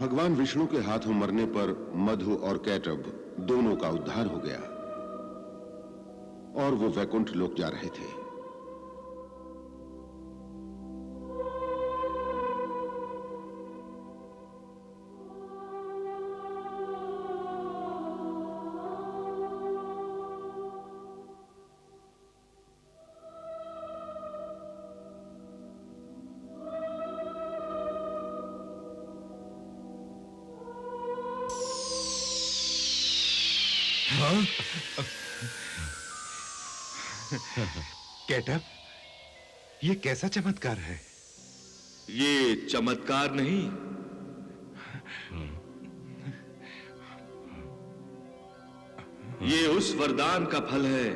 भगवान विष्णु के हाथों मरने पर मधु और कैटभ दोनों का उद्धार हो गया और वो वैकुंठ लोक जा रहे थे। कैटभ, ये कैसा चमत्कार है? ये चमत्कार नहीं, ये उस वरदान का फल है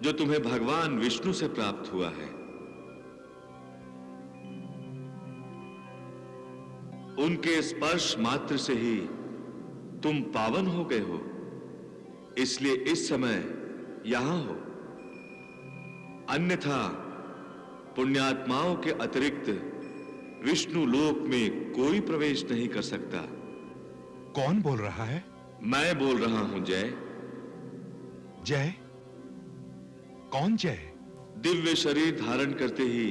जो तुम्हें भगवान विष्णु से प्राप्त हुआ है। उनके स्पर्श मात्र से ही तुम पावन हो गए हो, इसलिए इस समय यहां हो। अन्यथा पुण्यात्माओं के अतिरिक्त विष्णु लोक में कोई प्रवेश नहीं कर सकता। कौन बोल रहा है? मैं बोल रहा हूं जय। जय? कौन जय? दिव्य शरीर धारण करते ही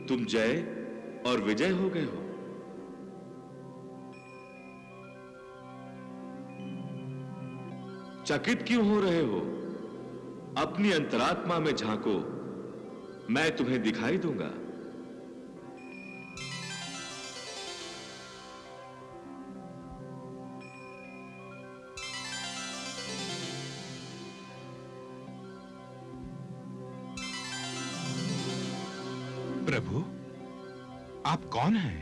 तुम जय और विजय हो गए हो। चकित क्यों हो रहे हो? अपनी अंतरात्मा में झांको, मैं तुम्हें दिखाई दूंगा। प्रभु, आप कौन हैं?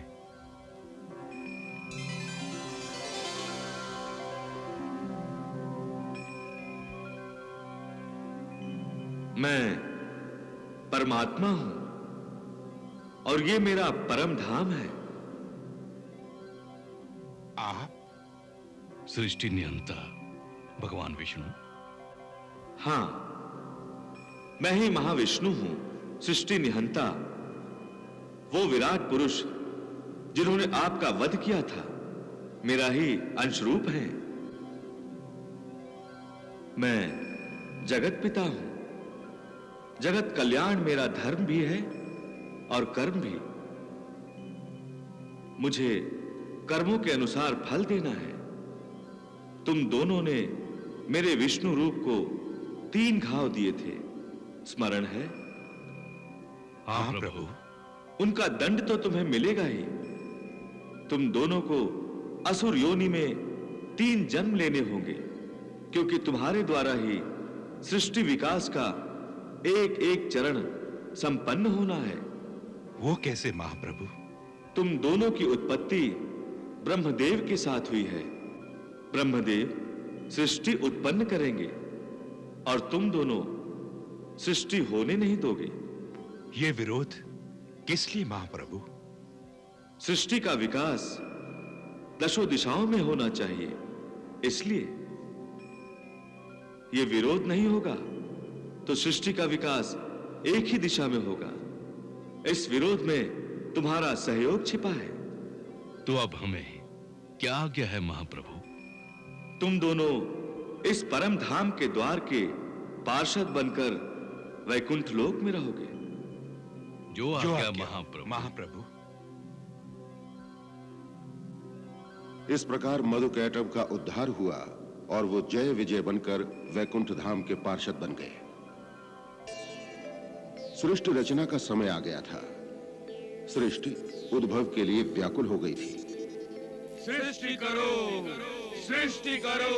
मैं परमात्मा हूं और ये मेरा परम धाम है। आप सृष्टि नियंता भगवान विष्णु? हां, मैं ही महाविष्णु हूं, सृष्टि निहंता, वो विराट पुरुष जिन्होंने आपका वध किया था, मेरा ही अंशरूप है। मैं जगत पिता हूं। जगत कल्याण मेरा धर्म भी है और कर्म भी। मुझे कर्मों के अनुसार फल देना है। तुम दोनों ने मेरे विष्णु रूप को 3 घाव दिए थे, स्मरण है? हाँ प्रभु। उनका दंड तो तुम्हें मिलेगा ही। तुम दोनों को असुर योनि में 3 जन्म लेने होंगे, क्योंकि तुम्हारे द्वारा ही सृष्टि विकास का एक एक चरण संपन्न होना है। वो कैसे महाप्रभु? तुम दोनों की उत्पत्ति ब्रह्मदेव के साथ हुई है। ब्रह्मदेव सृष्टि उत्पन्न करेंगे और तुम दोनों सृष्टि होने नहीं दोगे। ये विरोध किस लिए महाप्रभु? सृष्टि का विकास 10 दिशाओं में होना चाहिए, इसलिए यह विरोध नहीं होगा तो सृष्टि का विकास एक ही दिशा में होगा। इस विरोध में तुम्हारा सहयोग छिपा है। तो अब हमें क्या आज्ञा है महाप्रभु? तुम दोनों इस परम धाम के द्वार के पार्षद बनकर वैकुंठ लोक में रहोगे। जो आज्ञा महाप्रभु। महाप्रभु। इस प्रकार मधु कैटभ का उद्धार हुआ और वो जय विजय बनकर वैकुंठ धाम के पार्षद बन गए। सृष्टि रचना का समय आ गया था। सृष्टि उद्भव के लिए व्याकुल हो गई थी। सृष्टि करो, सृष्टि करो,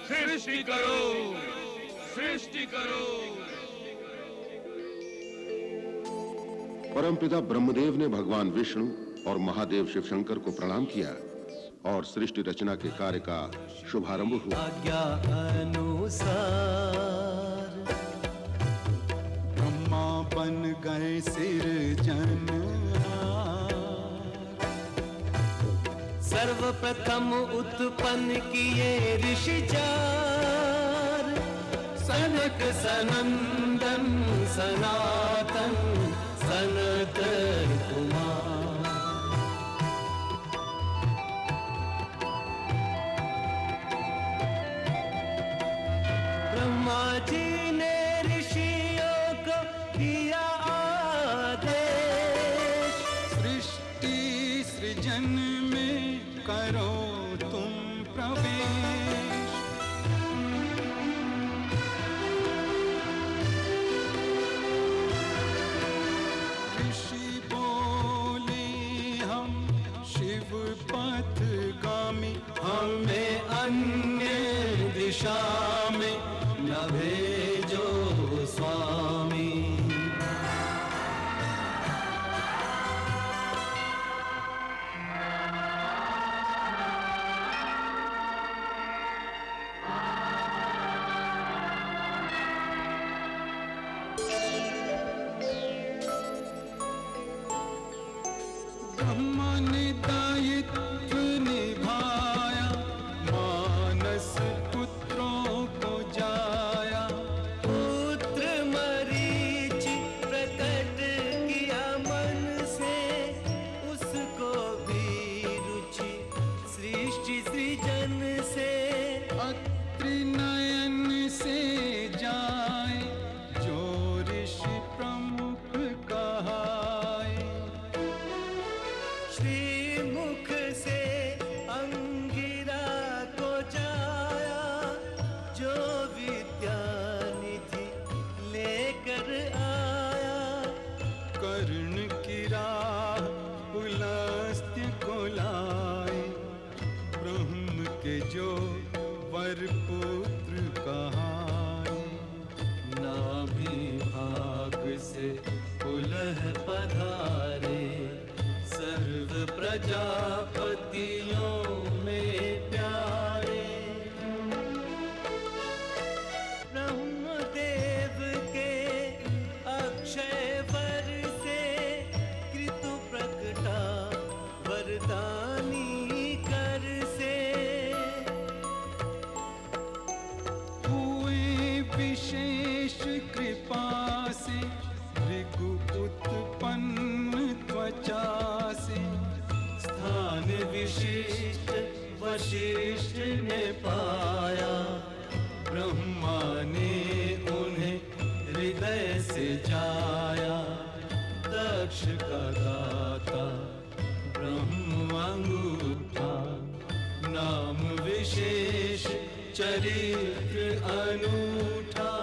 सृष्टि करो, सृष्टि करो। परमपिता ब्रह्मदेव ने भगवान विष्णु और महादेव शिव शंकर को प्रणाम किया और सृष्टि रचना के कार्य का शुभारंभ हुआ। आज्ञा अनुसार ब्रह्मा बन गए सिरजनहार। सर्वप्रथम उत्पन्न किए ऋषि 4, सनक सनंदन सनातन सनत कुमार। सृजन में करो तुम प्रवेश। ऋषि बोले हम शिव पथगामी, हमें अन्य दिशा में न भेजो स्वामी। ब्रह्मा ने दायित्व निभाया, मानस पुत्रों को जाया। पुत्र मरीचि प्रकट किया मन से, उसको भी रुचि सृष्टि सृजन से। अत्रि नयन से जाए जो ऋषि प्रमुख कहाए। श्रीमुख से अंगिरा को जाया, जो विद्यानिधि लेकर आया। कर्ण की राह पुलस्त्य को लाए, ब्रह्म के जो वर पुत्र कहाए। नाभि भाग से पुलह पधारे, सर्व प्रजापतियों में प्यारे। ब्रह्मदेव के अक्षय वर से, कृतु प्रकटा वरदानी कर से। हुए विशेष कृपा से, भृगु उत्पन्न त्वचा से। स्थान विशिष्ट वशिष्ठ ने पाया, ब्रह्मा ने उन्हें हृदय से जाया। दक्ष का दाता ब्रह्म अंगूठा, नाम विशेष चरित्र अनूठा।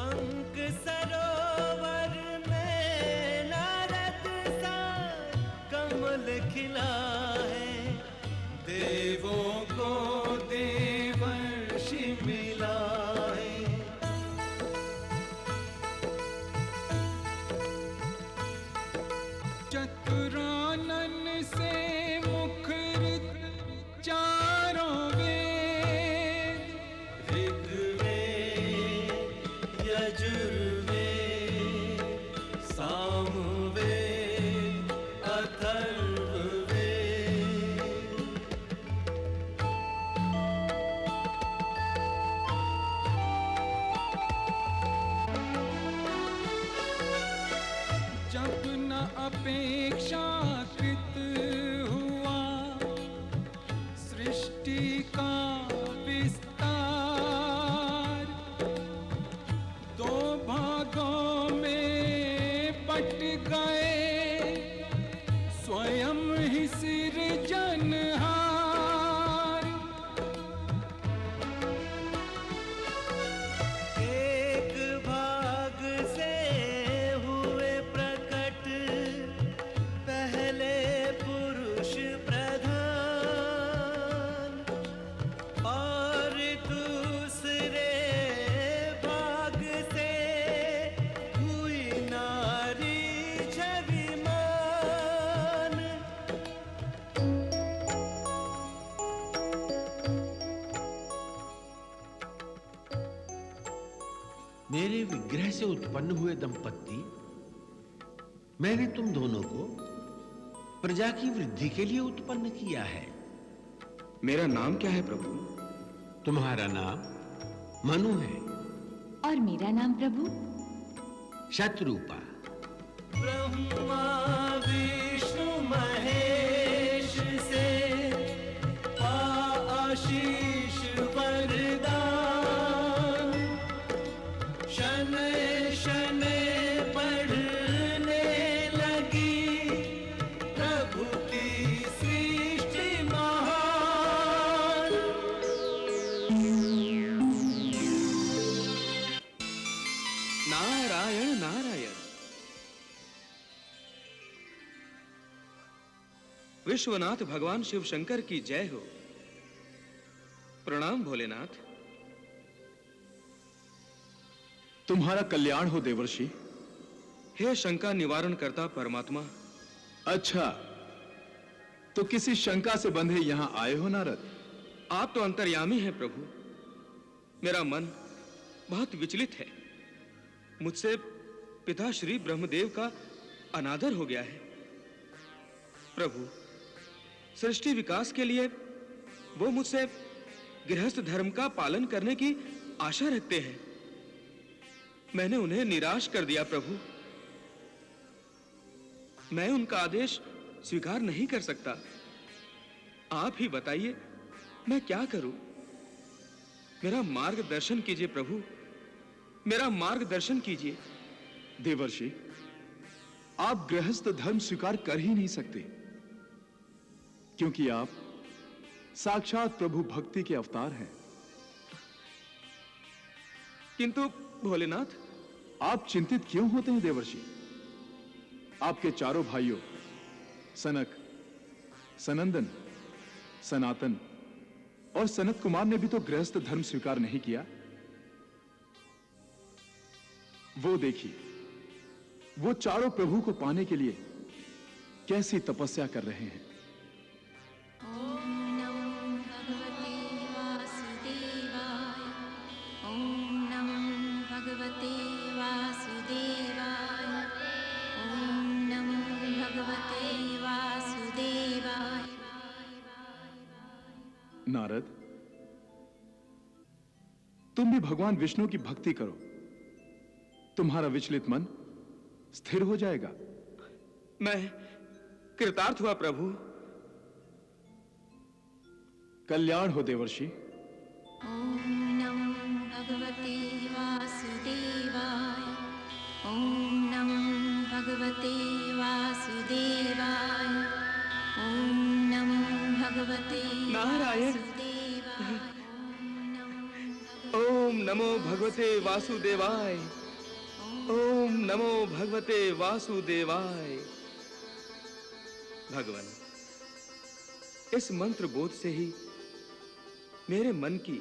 अंक सरोवर में नारद सा कमल खिला है, देवों को देवर्षि मिला है। चतुरानन से मुखरित चारों वेद, ऋग्वेद यजुर्वेद सामवेद अथर्ववेद। जब न अपेक्षाकृत हुआ सृष्टि का विस्तार, दो भागों में बट गए स्वयं ही सृजनहार। एक भाग से हुए प्रकट पहले पुरुष प्रधान, और दूसरे भाग से हुई नारी छविमान। मेरे विग्रह से उत्पन्न हुए दंपत्ति, मैंने तुम दोनों को प्रजा की वृद्धि के लिए उत्पन्न किया है। मेरा नाम क्या है प्रभु? तुम्हारा नाम मनु है। और मेरा नाम प्रभु शत्रुपा। ब्रह्मा विष्णु महेश से पा आशीष वरदान, शनैः शनैः बढ़ने नारायण नारायण। विश्वनाथ भगवान शिव शंकर की जय हो। प्रणाम भोलेनाथ। तुम्हारा कल्याण हो देवर्षि। हे शंका निवारण करता परमात्मा। अच्छा, तो किसी शंका से बंधे यहां आए हो नारद? आप तो अंतर्यामी हैं प्रभु। मेरा मन बहुत विचलित है। मुझसे पिता श्री ब्रह्मदेव का अनादर हो गया है। प्रभु, सृष्टि विकास के लिए वो मुझसे गृहस्थ धर्म का पालन करने की आशा रखते हैं। मैंने उन्हें निराश कर दिया प्रभु। मैं उनका आदेश स्वीकार नहीं कर सकता। आप ही बताइए मैं क्या करूं? मेरा मार्गदर्शन कीजिए प्रभु, मेरा मार्गदर्शन कीजिए। देवर्षि, आप गृहस्थ धर्म स्वीकार कर ही नहीं सकते, क्योंकि आप साक्षात प्रभु भक्ति के अवतार हैं। किंतु भोलेनाथ, आप चिंतित क्यों होते हैं देवर्षि? आपके चारों भाइयों सनक, सनंदन, सनातन और सनत कुमार ने भी तो गृहस्थ धर्म स्वीकार नहीं किया। वो देखिए, वो चारों प्रभु को पाने के लिए कैसी तपस्या कर रहे हैं। ओम नमो भगवते वासुदेवाय। ओम नमो भगवते वासुदेवाय। ओम नमो भगवते वासुदेवाय। नारद, तुम भी भगवान विष्णु की भक्ति करो, तुम्हारा विचलित मन स्थिर हो जाएगा। मैं कृतार्थ हुआ प्रभु। कल्याण हो देवर्षि। ओम नमो भगवते वासुदेवाय। ओम नमो भगवते वासुदेवाय। ओम नमो भगवते नारायण। वासुदेवाय। ओम नमो भगवते वासुदेवाय। ओम नमो भगवते वासुदेवाय। भगवान, इस मंत्र बोध से ही मेरे मन की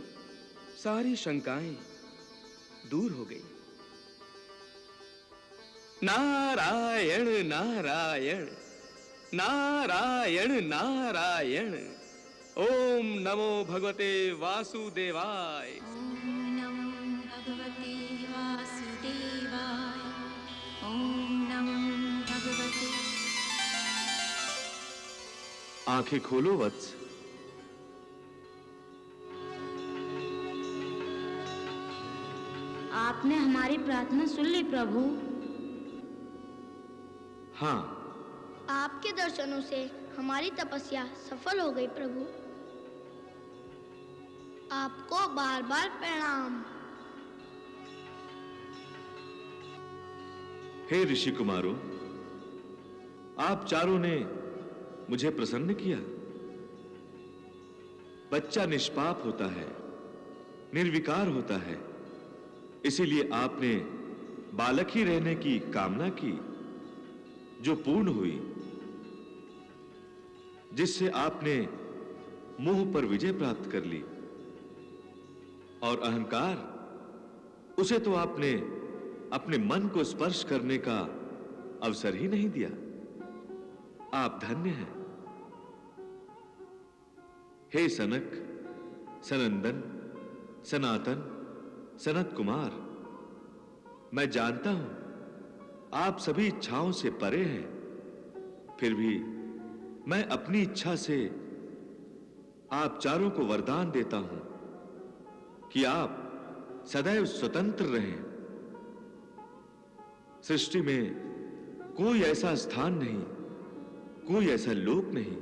सारी शंकाएं दूर हो गई। नारायण नारायण नारायण नारायण। ओम नमो भगवते वासुदेवाय। ओम नमो भगवते वासुदेवाय। ओम नमो भगवते। आंखें खोलो वत्स। आपने हमारी प्रार्थना सुन ली प्रभु। हां, आपके दर्शनों से हमारी तपस्या सफल हो गई प्रभु। आपको बार बार प्रणाम। हे ऋषि कुमारों, आप चारों ने मुझे प्रसन्न किया। बच्चा निष्पाप होता है, निर्विकार होता है, इसीलिए आपने बालक ही रहने की कामना की, जो पूर्ण हुई, जिससे आपने मोह पर विजय प्राप्त कर ली। और अहंकार, उसे तो आपने अपने मन को स्पर्श करने का अवसर ही नहीं दिया। आप धन्य हैं। हे सनक, सनंदन, सनातन, सनत कुमार, मैं जानता हूं आप सभी इच्छाओं से परे हैं, फिर भी मैं अपनी इच्छा से आप चारों को वरदान देता हूं कि आप सदैव स्वतंत्र रहें। सृष्टि में कोई ऐसा स्थान नहीं, कोई ऐसा लोक नहीं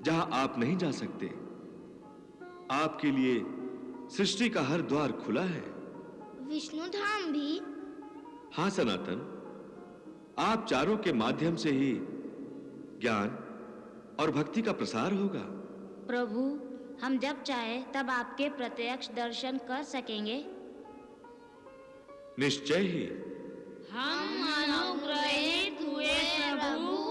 जहां आप नहीं जा सकते। आपके लिए सृष्टि का हर द्वार खुला है। विष्णु धाम भी? हां सनातन, आप चारों के माध्यम से ही ज्ञान और भक्ति का प्रसार होगा। प्रभु, हम जब चाहे तब आपके प्रत्यक्ष दर्शन कर सकेंगे। निश्चय ही हम अनुग्रहित हुए प्रभु।